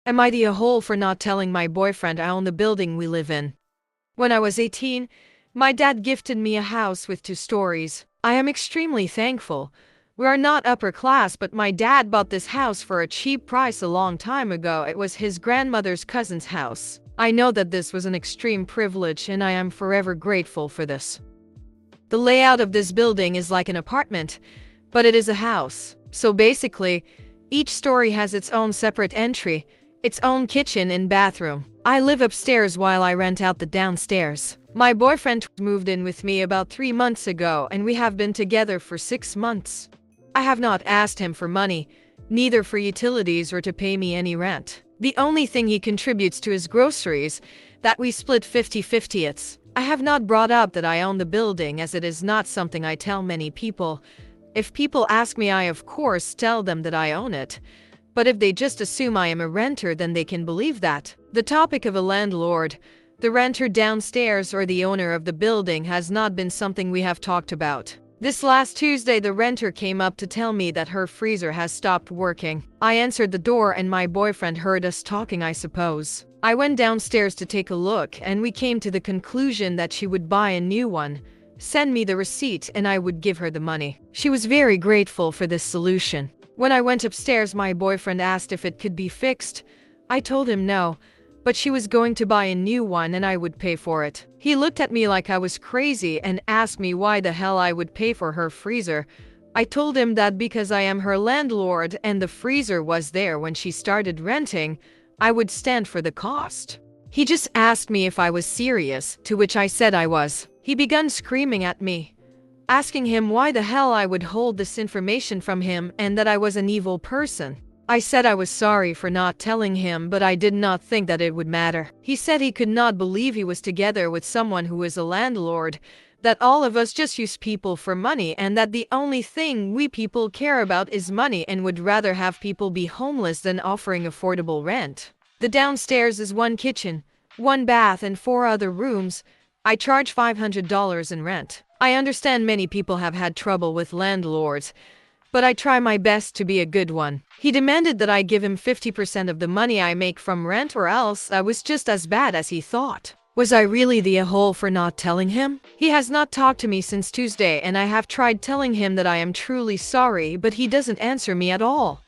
Am I the a-hole for not telling my boyfriend I own the building we live in? When I was 18, my dad gifted me a house with 2 stories. I am extremely thankful. We are not upper class, but my dad bought this house for a cheap price a long time ago. It was his grandmother's cousin's house. I know that this was an extreme privilege, and I am forever grateful for this. The layout of this building is like an apartment, but it is a house. So basically, each story has its own separate entry, its own kitchen and bathroom. I live upstairs while I rent out the downstairs. My boyfriend moved in with me about 3 months ago, and we have been together for 6 months. I have not asked him for money, neither for utilities or to pay me any rent. The only thing he contributes to is groceries, that we split 50-50. I have not brought up that I own the building, as it is not something I tell many people. If people ask me, I of course tell them that I own it. But if they just assume I am a renter, then they can believe that. The topic of a landlord, the renter downstairs, or the owner of the building has not been something we have talked about. This last Tuesday, the renter came up to tell me that her freezer has stopped working. I answered the door and my boyfriend heard us talking, I suppose. I went downstairs to take a look, and we came to the conclusion that she would buy a new one, send me the receipt, and I would give her the money. She was very grateful for this solution. When I went upstairs, my boyfriend asked if it could be fixed. I told him no, but she was going to buy a new one and I would pay for it. He looked at me like I was crazy and asked me why the hell I would pay for her freezer. I told him that because I am her landlord and the freezer was there when she started renting, I would stand for the cost. He just asked me if I was serious, to which I said I was. He began screaming at me, asking him why the hell I would hold this information from him and that I was an evil person. I said I was sorry for not telling him, but I did not think that it would matter. He said he could not believe he was together with someone who is a landlord, that all of us just use people for money, and that the only thing we people care about is money and would rather have people be homeless than offering affordable rent. The downstairs is 1 kitchen, 1 bath, and 4 other rooms. I charge $500 in rent. I understand many people have had trouble with landlords, but I try my best to be a good one. He demanded that I give him 50% of the money I make from rent, or else I was just as bad as he thought. Was I really the a-hole for not telling him? He has not talked to me since Tuesday, and I have tried telling him that I am truly sorry, but he doesn't answer me at all.